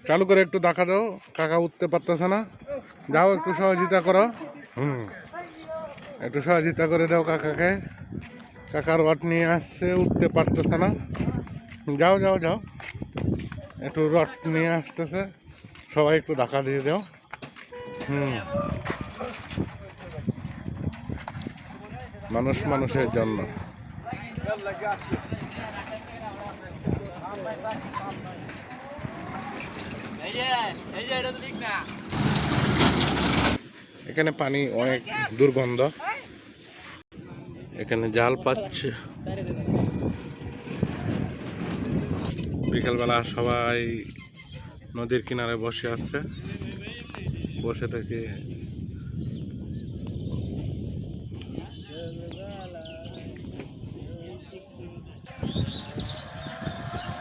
চালু করে একটু দেখা দাও, কাকা উঠতে পারতেছে না। যাও একটু সহযোগিতা করো। একটু সহযোগিতা করে দাও কাকাকে। কাকার রড নিয়ে আসছে, উঠতে পারতেছে না। যাও যাও যাও, একটু রড নিয়ে আসতেছে, সবাই একটু ধাক্কা দিয়ে দাও। মানুষ মানুষের জন্য। এখানে পানি অনেক দুর্গন্ধ। এখানে জাল পাচ্ছে। বিকালবেলা সবাই নদীর কিনারে বসে আছে, বসে থেকে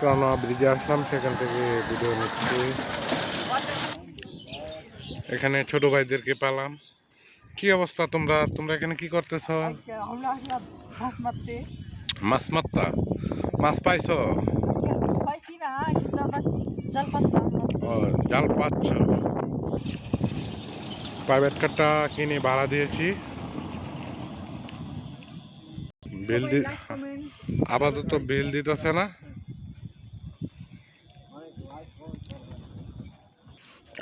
কারণা ব্রিজে আসলাম, সেখান থেকে ভিডিও নিচ্ছি। এখানে ছোট ভাইদেরকে পেলাম। কি অবস্থা, তোমরা এখানে কি করতেছ? মাছ মারতা? মাছ পাইছো? জাল পাচ্ছ? প্রাইভেট কারটা কিনে ভাড়া দিয়েছি। বিল আপাতত বিল দিতেছে না।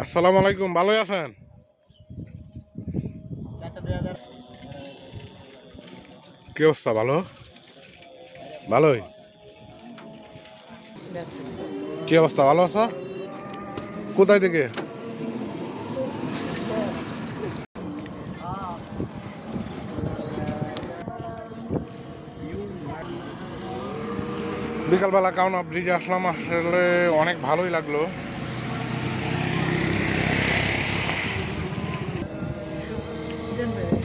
আসসালামু আলাইকুম, ভালোই আছেন? কি অবস্থা? ভালো? ভালোই। কি অবস্থা, ভালো আছো? কোথায় থেকে? বিকালবেলা কারণা ব্রিজে আসলাম, আসলে অনেক ভালোই লাগলো।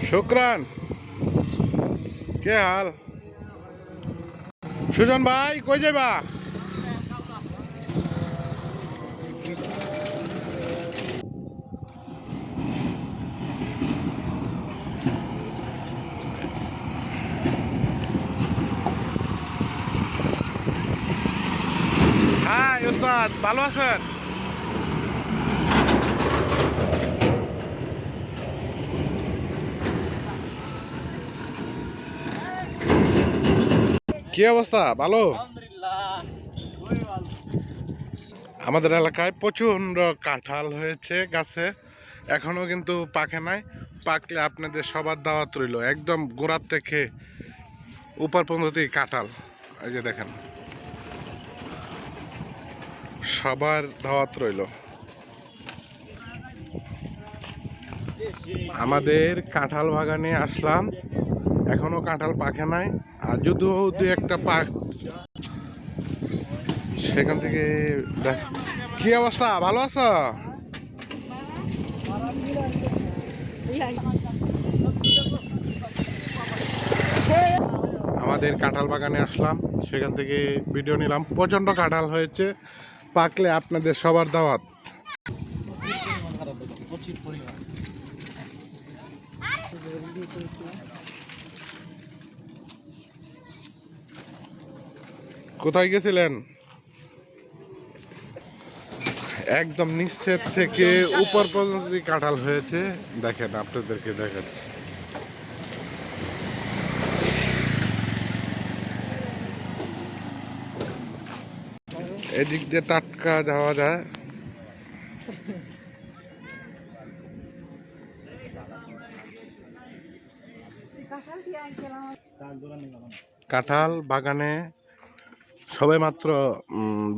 শুক্রান, কে হাল? সুজন ভাই কই যাবা? হ্যাঁ ওস্তাদ, ভালো আছেন? কি অবস্থা, ভালো? আমাদের এলাকায় প্রচন্ড কাঁঠাল হয়েছে গাছে, এখনো কিন্তু পাকে নাই। পাকলে আপনাদের সবার দাওয়াত রইল, একদম গোড়ার থেকে উপর পর্যন্তই কাঁঠাল। এই যে দেখেন, সবার দাওয়াত রইল। আমাদের কাঁঠাল বাগানে আসলাম, এখনো কাঁঠাল পাকে নাই। আর যদিও দু একটা পাক, সেখান থেকে কি অবস্থা, ভালো আছো? আমাদের কাঁঠাল বাগানে আসলাম, সেখান থেকে ভিডিও নিলাম। প্রচন্ড কাঁঠাল হয়েছে, পাকলে আপনাদের সবার দাওয়াত। কোথায় গেছিলেন? একদম নিচের থেকে উপর পর্যন্ত কাঁঠাল হয়েছে, দেখেন আপনাদেরকে দেখাচ্ছি। এদিক দিয়ে টাটকা যাওয়া যায়। কাঁঠাল বাগানে সবে মাত্র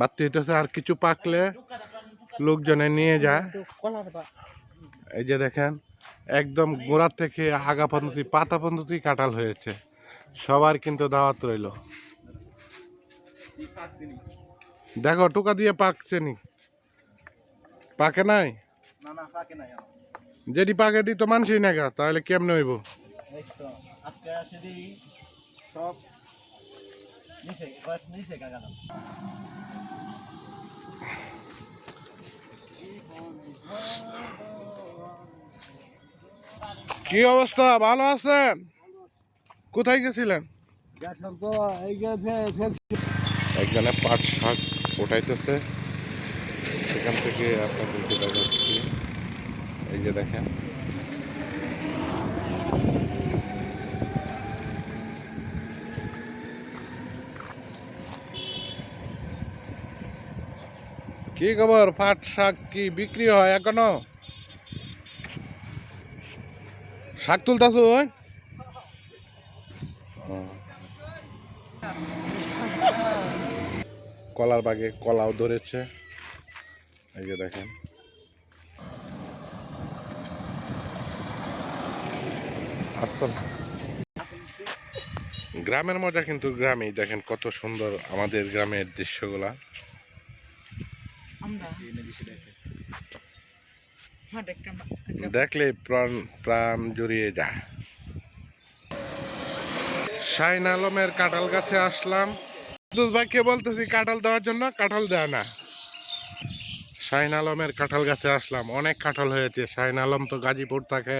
বাড়তি হইতেছে, আর কিছু পাকলে লোকজনে নিয়ে যায়। এই যে দেখেন, একদম গোড়ার থেকে আগা পর্যন্ত পাতা পর্যন্ত কাঁঠাল হয়েছে, সবার কিন্তু দাওয়াত রইল। দেখো টুকা দিয়ে পাকছে নি? পাকে নাই? যেটি পাকে দি তো মানুষই না, তাহলে কেমনে হইব? কি অবস্থা, ভালো আছেন? কোথায় গেছিলেন? একজনে পাট শাক উঠাইতেছে। এখান থেকে আপনাদেরকে দেখাচ্ছি। এই যে দেখেন, কি খবর? পাট শাক কি বিক্রি হয় এখনো? শাক তুলতাছ? কলার বাগে কলাও ধরেছে, এই যে দেখেন। আসল গ্রামের মজা কিন্তু গ্রামেই। দেখেন কত সুন্দর আমাদের গ্রামের দৃশ্যগুলা। দেখলে প্রাণ প্রাণ জুড়িয়ে যায়। শাহিন আলমের কাঁঠাল গাছে আসলাম। আব্দুল ভাইকে বলতেছি কাঁঠাল দেওয়ার জন্য, কাঁঠাল দেয় না। শাহিন আলমের কাঁঠাল গাছে আসলাম, অনেক কাঁঠাল হয়েছে। শাহিন আলম তো গাজীপুর থাকে,